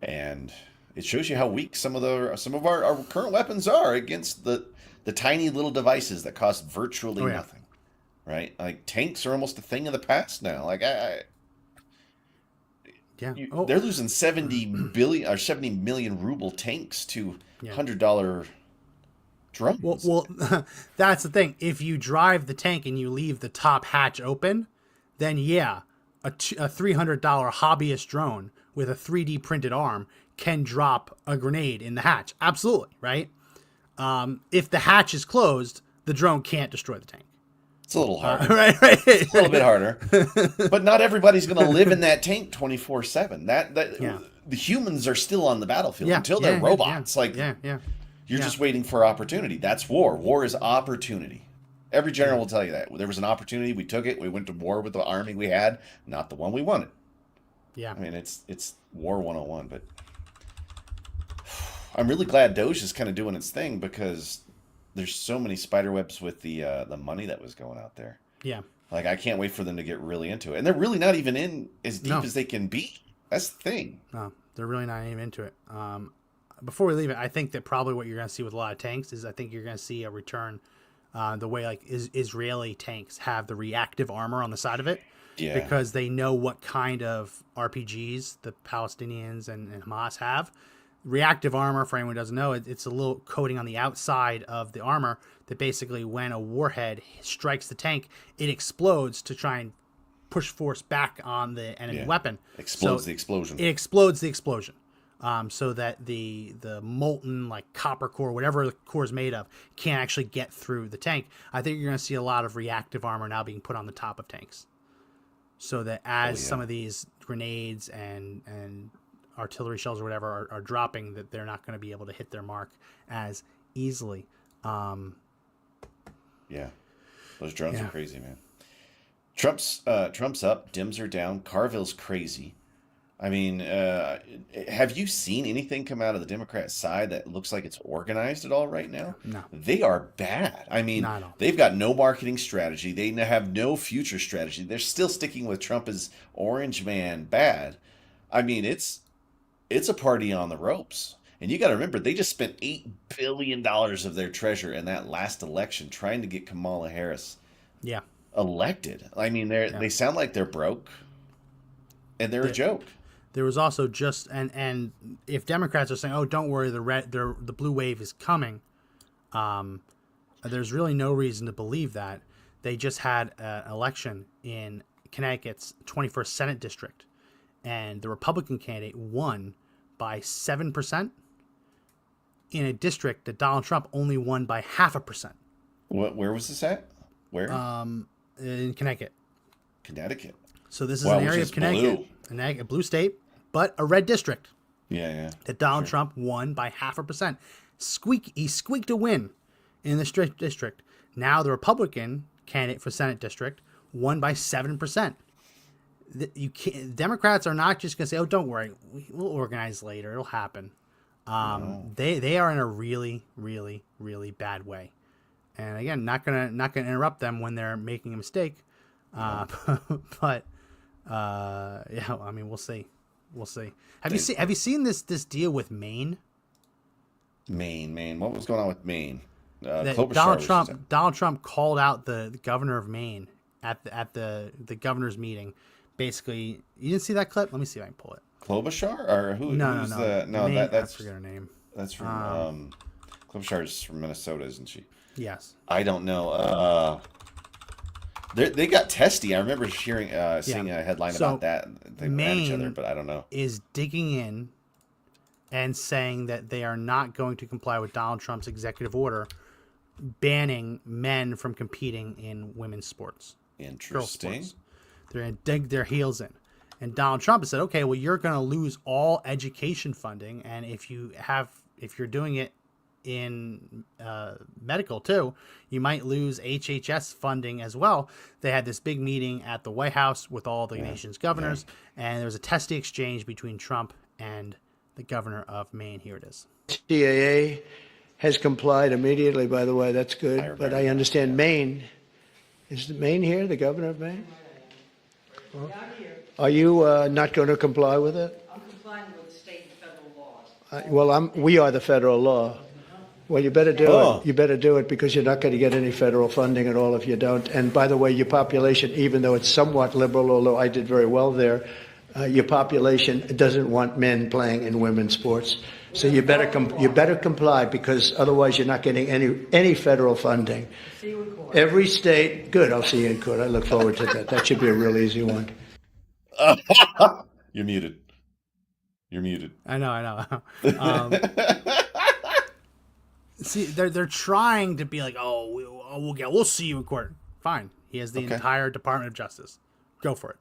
A: and it shows you how weak some of our current weapons are against the tiny little devices that cost virtually nothing. Right? Like tanks are almost a thing of the past now. Like they're losing 70 million ruble tanks to $100 drones.
B: Well, that's the thing. If you drive the tank and you leave the top hatch open, then a $300 hobbyist drone with a 3D printed arm can drop a grenade in the hatch. Absolutely, right? If the hatch is closed, the drone can't destroy the tank.
A: It's a little harder.
B: Right.
A: It's a little bit harder. But not everybody's going to live in that tank 24/7. The humans are still on the battlefield until they're robots. You're just waiting for opportunity. That's war. War is opportunity. Every general will tell you that. There was an opportunity, we took it, we went to war with the army we had, not the one we wanted.
B: Yeah.
A: I mean, it's war 101, but I'm really glad Doge is kind of doing its thing because there's so many spider webs with the money that was going out there.
B: Yeah.
A: Like, I can't wait for them to get really into it. And they're really not even in as deep as they can be. That's the thing.
B: No, they're really not even into it. Before we leave it, I think that probably what you're going to see with a lot of tanks is I think you're going to see a return the way like Israeli tanks have the reactive armor on the side of it. Yeah. Because they know what kind of RPGs the Palestinians and Hamas have. Reactive armor, for anyone who doesn't know, it's a little coating on the outside of the armor that basically when a warhead strikes the tank, it explodes to try and push force back on the enemy weapon.
A: Explodes the explosion.
B: It explodes the explosion. So that the molten like copper core, whatever the core is made of, can't actually get through the tank. I think you're going to see a lot of reactive armor now being put on the top of tanks. So that as some of these grenades and artillery shells or whatever are dropping, that they're not going to be able to hit their mark as easily.
A: Those drones are crazy, man. Trump's up, Dems are down, Carville's crazy. I mean, have you seen anything come out of the Democrat side that looks like it's organized at all right now?
B: No.
A: They are bad. I mean, they've got no marketing strategy. They have no future strategy. They're still sticking with Trump as orange man bad. I mean, it's a party on the ropes. And you got to remember, they just spent $8 billion of their treasure in that last election trying to get Kamala Harris elected. I mean, they sound like they're broke, and they're a joke.
B: There was also just and if Democrats are saying, "Oh, don't worry, the blue wave is coming," there's really no reason to believe that. They just had an election in Connecticut's 21st Senate district, and the Republican candidate won by 7%. in a district that Donald Trump only won by 0.5%.
A: Where was this at? Where?
B: In Connecticut.
A: Connecticut.
B: So this is an area of Connecticut, a blue state, but a red district.
A: Yeah.
B: That Donald Trump won by 0.5%. He squeaked a win in the district. Now the Republican candidate for Senate district won by 7%. Democrats are not just going to say, "Oh, don't worry, we'll organize later; it'll happen." They are in a really, really, really bad way. And again, not gonna interrupt them when they're making a mistake. But yeah, I mean, we'll see. Have you seen this deal with Maine?
A: Maine. What was going on with Maine?
B: Donald Trump called out the governor of Maine at the governor's meeting. Basically, you didn't see that clip? Let me see if I can pull it.
A: Klobuchar or who?
B: No. Maine,
A: that's
B: I forget her name.
A: That's from Klobuchar's from Minnesota, isn't she?
B: Yes.
A: I don't know. They got testy. I remember seeing a headline about that. They were at each other, but I don't know.
B: Is digging in and saying that they are not going to comply with Donald Trump's executive order banning men from competing in women's sports.
A: Interesting.
B: Sports. They're going to dig their heels in. And Donald Trump has said, okay, well, you're going to lose all education funding. And if you're doing it in medical too, you might lose HHS funding as well. They had this big meeting at the White House with all the nation's governors, and there was a testy exchange between Trump and the governor of Maine. Here it is.
F: CAA has complied immediately, by the way. That's good. But I understand Maine. Is Maine here, the governor of Maine? Well, are you not going to comply with it?
G: I'm complying with the state and federal laws.
F: We are the federal law. Well, you better do it. You better do it because you're not going to get any federal funding at all if you don't. And by the way, your population, even though it's somewhat liberal, although I did very well there, your population doesn't want men playing in women's sports. So you better comply because otherwise you're not getting any federal funding.
G: See you in court.
F: Every state, good. I'll see you in court. I look forward to that. That should be a real easy one.
A: You're muted.
B: I know. See, they're trying to be like, we'll see you in court. Fine. He has the entire Department of Justice. Go for it.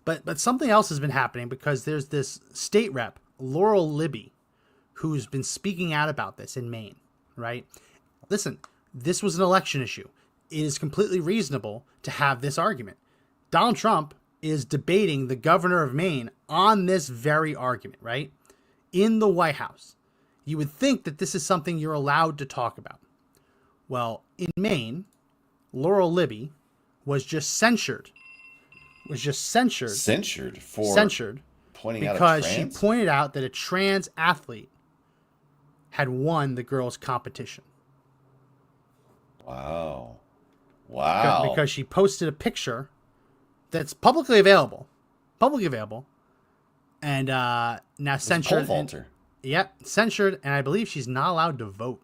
B: But something else has been happening because there's this state rep, Laurel Libby, who's been speaking out about this in Maine, right? Listen, this was an election issue. It is completely reasonable to have this argument. Donald Trump is debating the governor of Maine on this very argument, right? In the White House. You would think that this is something you're allowed to talk about. Well, in Maine, Laurel Libby was just censured.
A: Censured pointing out
B: because she pointed out that a trans athlete had won the girls' competition.
A: Wow.
B: Because she posted a picture that's publicly available, and now censured.
A: Pole vaulter.
B: Censured, and I believe she's not allowed to vote.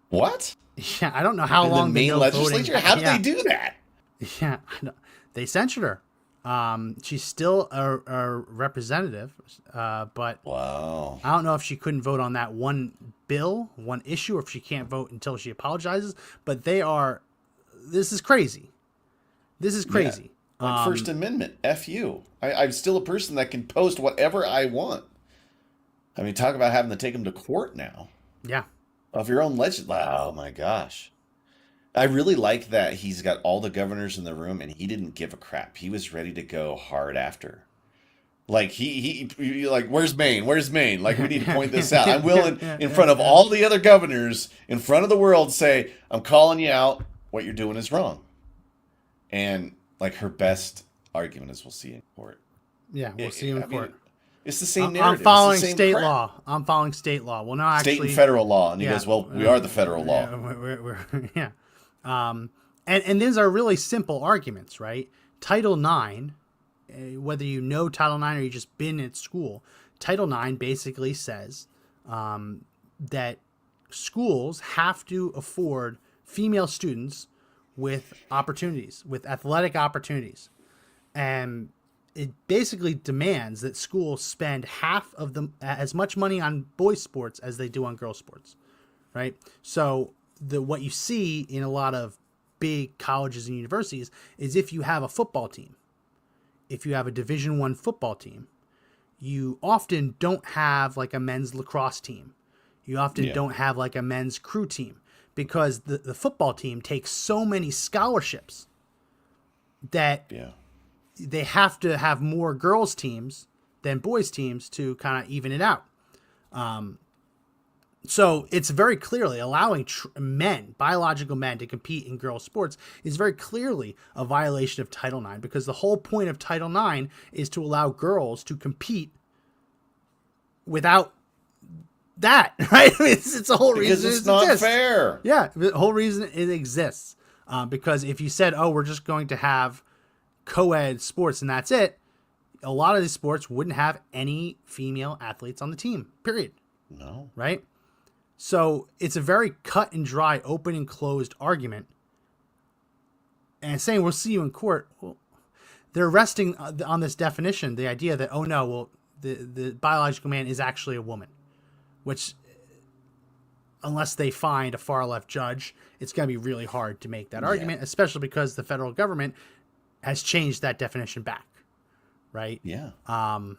A: What?
B: Yeah, I don't know how long
A: the Maine legislature. How did they do that?
B: Yeah, they censured her. She's still a representative, but
A: wow.
B: I don't know if she couldn't vote on that one issue, or if she can't vote until she apologizes. But this is crazy.
A: Like First Amendment, F you. I'm still a person that can post whatever I want. I mean, talk about having to take them to court now.
B: Yeah.
A: Of your own oh my gosh. I really like that he's got all the governors in the room and he didn't give a crap. He was ready to go hard after. Like he like, where's Maine? Like, we need to point this out. I'm willing in front of all the other governors, in front of the world, say, I'm calling you out. What you're doing is wrong. And like her best argument is we'll see you in court.
B: Yeah, we'll see you in court.
A: It's the same narrative.
B: I'm following state law. Well, no, actually,
A: state and federal law. And he goes, well, we are the federal law.
B: Yeah. And these are really simple arguments, right? Title IX, whether you know Title IX or you just been at school, Title IX basically says that schools have to afford female students with opportunities, with athletic opportunities. And it basically demands that schools spend half of as much money on boys sports as they do on girls sports, right? So what you see in a lot of big colleges and universities is if you have a football team, if you have a Division I football team, you often don't have like a men's lacrosse team. You often don't have like a men's crew team because the football team takes so many scholarships that they have to have more girls teams than boys teams to kind of even it out. So it's very clearly allowing biological men to compete in girls sports is very clearly a violation of Title IX, because the whole point of Title IX is to allow girls to compete without that, right? It's the whole reason
A: because it's not fair.
B: Yeah, the whole reason it exists. Because if you said, oh, we're just going to have co-ed sports and that's it, a lot of these sports wouldn't have any female athletes on the team, period.
A: No.
B: Right? So it's a very cut and dry, open and closed argument. And saying we'll see you in court, well, they're resting on this definition, the idea that, oh no, well, the biological man is actually a woman, which, unless they find a far left judge, it's going to be really hard to make that argument, especially because the federal government has changed that definition back, right?
A: Yeah. We're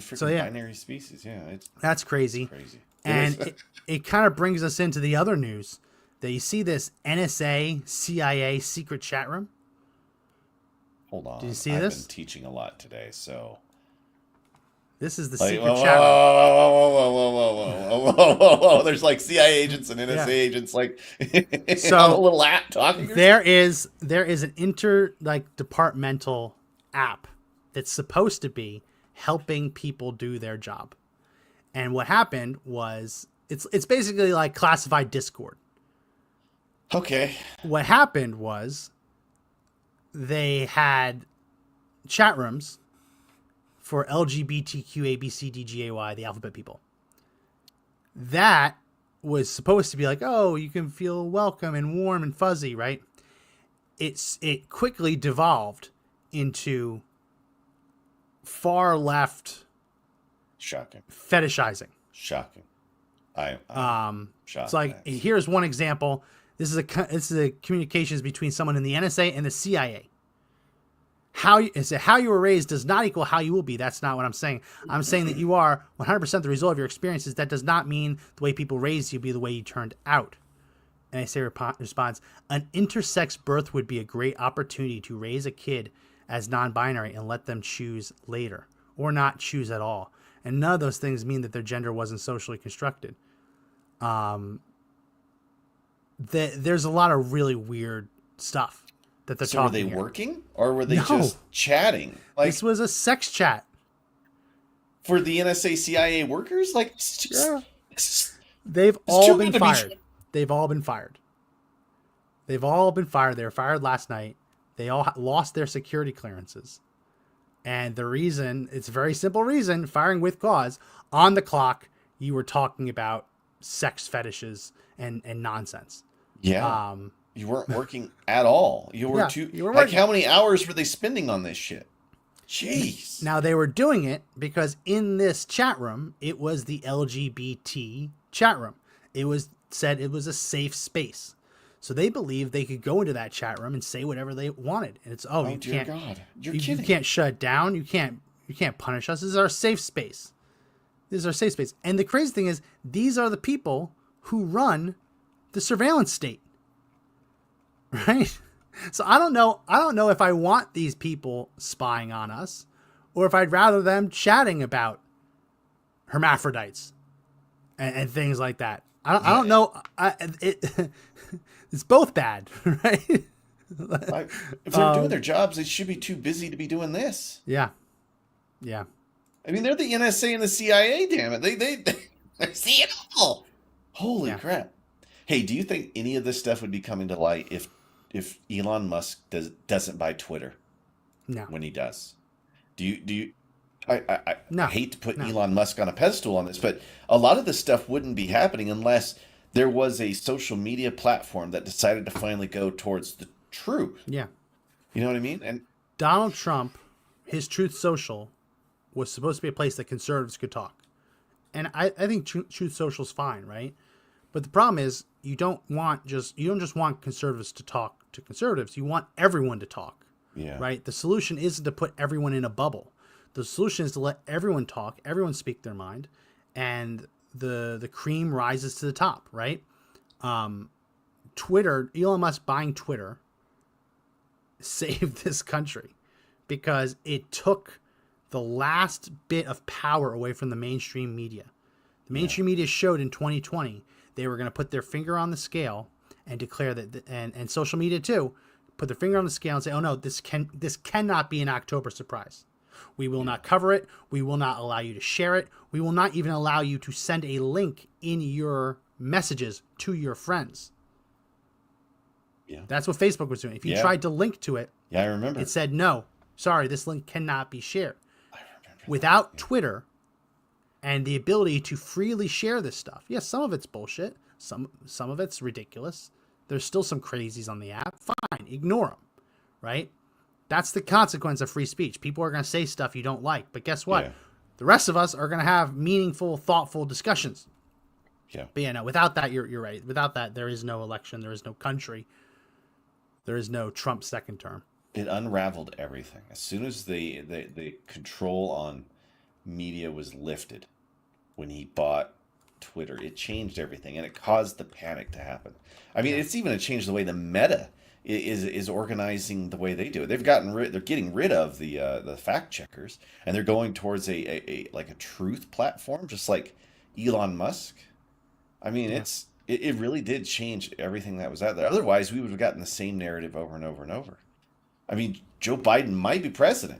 A: binary species. Yeah,
B: that's crazy.
A: It's crazy.
B: And it kind of brings us into the other news that you see this NSA, CIA secret chat room.
A: Hold on.
B: Did you see
A: I've
B: this?
A: been teaching a lot today, so.
B: This is the secret chat room.
A: Whoa. There's like CIA agents and NSA agents like
B: so
A: on a little app talking.
B: There is an departmental app that's supposed to be helping people do their job. And what happened was it's basically like classified Discord.
A: Okay.
B: What happened was they had chat rooms for LGBTQ, ABCDGAY, the alphabet people. That was supposed to be like, oh, you can feel welcome and warm and fuzzy, right? It quickly devolved into far left
A: Shocking.
B: fetishizing.
A: Shocking. I'm shocked.
B: It's like, here's one example. This is a communications between someone in the NSA and the CIA. How you were raised does not equal how you will be. That's not what I'm saying. I'm saying that you are 100% the result of your experiences. That does not mean the way people raised you be the way you turned out. And NSA responds, an intersex birth would be a great opportunity to raise a kid as non-binary and let them choose later or not choose at all. And none of those things mean that their gender wasn't socially constructed. There's a lot of really weird stuff that they're talking.
A: So were they working or were they
B: No.
A: just chatting? Like,
B: this was a sex chat
A: for the NSA CIA workers? Like,
B: they've all been fired. They've all been fired. They've all been fired. They were fired last night. They all lost their security clearances. And the reason, it's a very simple reason, firing with cause. On the clock, you were talking about sex fetishes and nonsense.
A: Yeah. You weren't working at all. You were how many hours were they spending on this shit? Jeez.
B: Now they were doing it because in this chat room, it was the LGBT chat room. It was said it was a safe space. So they believed they could go into that chat room and say whatever they wanted. And it's, you
A: dear
B: can't,
A: God. You're
B: you
A: kidding.
B: can't shut it down. You can't punish us. This is our safe space. This is our safe space. And the crazy thing is, these are the people who run the surveillance state. Right? So I don't know if I want these people spying on us or if I'd rather them chatting about hermaphrodites and things like that. I don't know. It's both bad, right?
A: If they're doing their jobs, they should be too busy to be doing this.
B: Yeah.
A: I mean, they're the NSA and the CIA. Damn it, they see it all. Holy crap! Hey, do you think any of this stuff would be coming to light if Elon Musk doesn't buy Twitter?
B: No.
A: When he does, do you? I hate to put
B: No.
A: Elon Musk on a pedestal on this, but a lot of this stuff wouldn't be happening unless there was a social media platform that decided to finally go towards the truth.
B: Yeah.
A: You know what I mean? And
B: Donald Trump his Truth Social was supposed to be a place that conservatives could talk. And I think Truth Social's fine, right? But the problem is you don't just want conservatives to talk to conservatives. You want everyone to talk.
A: Yeah.
B: Right? The solution isn't to put everyone in a bubble. The solution is to let everyone talk, everyone speak their mind, and the cream rises to the top, right? Twitter, Elon Musk buying Twitter saved this country because it took the last bit of power away from the mainstream media. The mainstream media showed in 2020 they were going to put their finger on the scale and declare that, and social media too, put their finger on the scale and say, "Oh no, this cannot be an October surprise. We will not cover it. We will not allow you to share it. We will not even allow you to send a link in your messages to your friends."
A: Yeah.
B: That's what Facebook was doing. If you tried to link to it,
A: I remember.
B: it said, "No, sorry, this link cannot be shared." Without Twitter and the ability to freely share this stuff. Yes, some of it's bullshit. Some of it's ridiculous. There's still some crazies on the app. Fine, ignore them, right? That's the consequence of free speech. People are going to say stuff you don't like, but guess what?
A: Yeah.
B: The rest of us are going to have meaningful, thoughtful discussions.
A: Yeah.
B: But yeah, no, without that, you're right. Without that, there is no election. There is no country. There is no Trump second term.
A: It unraveled everything. As soon as the control on media was lifted, when he bought Twitter, it changed everything, and it caused the panic to happen. I mean, it's even changed the way the Meta is organizing the way they do it. They're getting rid of the fact checkers, and they're going towards a truth platform, just like Elon Musk. I mean, it really did change everything that was out there. Otherwise, we would have gotten the same narrative over and over and over. I mean, Joe Biden might be president.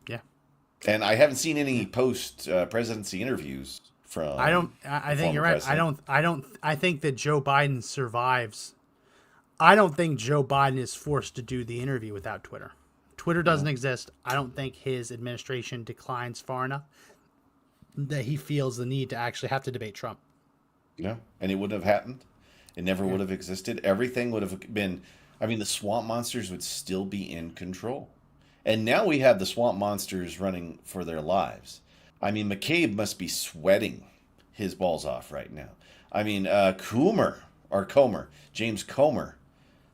B: Yeah.
A: And I haven't seen any post presidency interviews from.
B: I think you're right.
A: President.
B: I think that Joe Biden survives. I don't think Joe Biden is forced to do the interview without Twitter. Twitter doesn't exist. I don't think his administration declines far enough that he feels the need to actually have to debate Trump.
A: Yeah, and it wouldn't have happened. It never would have existed. Everything would have been. I mean, the swamp monsters would still be in control. And now we have the swamp monsters running for their lives. I mean, McCabe must be sweating his balls off right now. I mean, James Comer,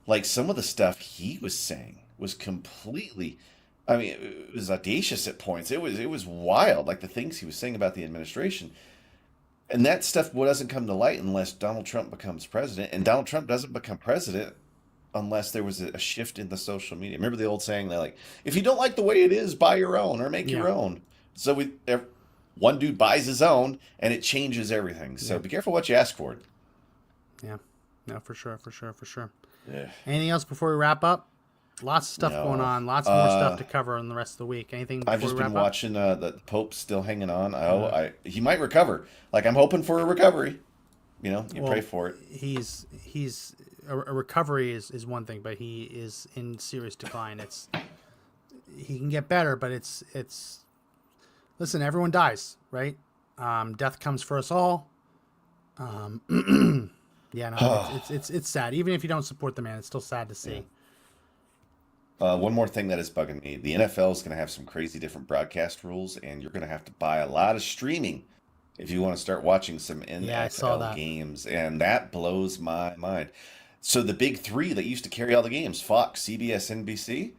A: like some of the stuff he was saying was completely, I mean, it was audacious at points. It was wild, like the things he was saying about the administration. And that stuff doesn't come to light unless Donald Trump becomes president. And Donald Trump doesn't become president unless there was a shift in the social media. Remember the old saying, they're like, if you don't like the way it is, buy your own or make your own. So one dude buys his own and it changes everything. So be careful what you ask for.
B: Yeah, no, for sure.
A: Yeah.
B: Anything else before we wrap up? Lots of stuff going on. Lots more stuff to cover in the rest of the week. Anything before
A: I've just
B: we wrap
A: been
B: up?
A: watching the Pope's still hanging on. He might recover. Like, I'm hoping for a recovery. You know, pray for it.
B: He's a recovery is one thing, but he is in serious decline. He can get better, but it's listen, everyone dies, right? Death comes for us all. It's sad. Even if you don't support the man, it's still sad to see.
A: One more thing that is bugging me. The NFL is going to have some crazy different broadcast rules, and you're going to have to buy a lot of streaming if you want to start watching some NFL games, and that blows my mind. So the big three that used to carry all the games, Fox, CBS, NBC,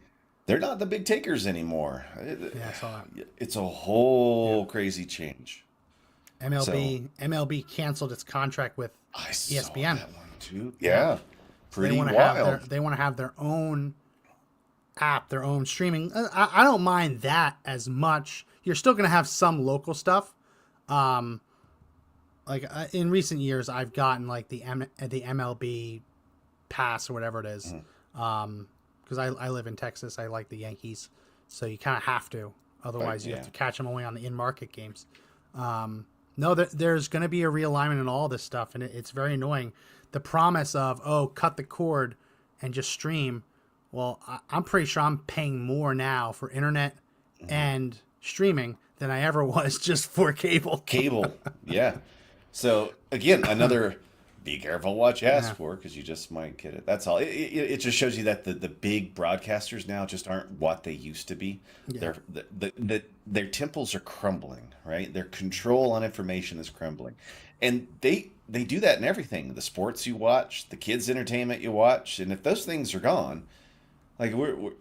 A: they're not the big takers anymore.
B: I saw that.
A: It's a whole crazy change.
B: MLB canceled its contract with ESPN.
A: Saw that one too. Yeah. Pretty wild.
B: They want to have their own app, their own streaming. I don't mind that as much. You're still going to have some local stuff. In recent years, I've gotten like the MLB pass or whatever it is. Because I live in Texas. I like the Yankees. So you kind of have to. Otherwise, you have to catch them only on the in-market games. No, there's going to be a realignment in all this stuff, and it's very annoying. The promise of, cut the cord and just stream. Well, I'm pretty sure I'm paying more now for internet and streaming than I ever was just for cable.
A: Yeah. So, again, another be careful what you ask for, because you just might get it. That's all. It just shows you that the big broadcasters now just aren't what they used to be.
B: Yeah.
A: Their temples are crumbling, right? Their control on information is crumbling, and they do that in everything. The sports you watch, the kids' entertainment you watch, and if those things are gone, like we're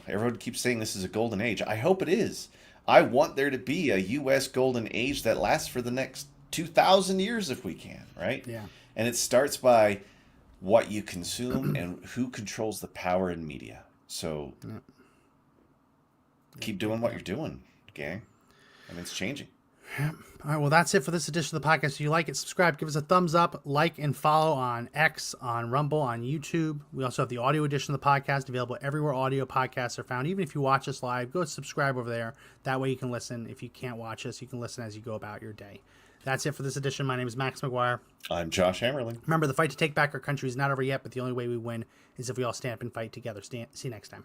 A: everyone keeps saying this is a golden age. I hope it is. I want there to be a U.S. golden age that lasts for the next 2,000 years if we can, right?
B: Yeah.
A: And it starts by what you consume and who controls the power in media. So keep doing what you're doing, gang. I mean, it's changing.
B: All right, well, that's it for this edition of the podcast. If you like it, subscribe, give us a thumbs up, like, and follow on X, on Rumble, on YouTube. We also have the audio edition of the podcast available everywhere audio podcasts are found. Even if you watch us live, go subscribe over there. That way you can listen. If you can't watch us, you can listen as you go about your day. That's it for this edition. My name is Max McGuire.
A: I'm Josh Hammerling.
B: Remember, the fight to take back our country is not over yet, but the only way we win is if we all stand up and fight together. See you next time.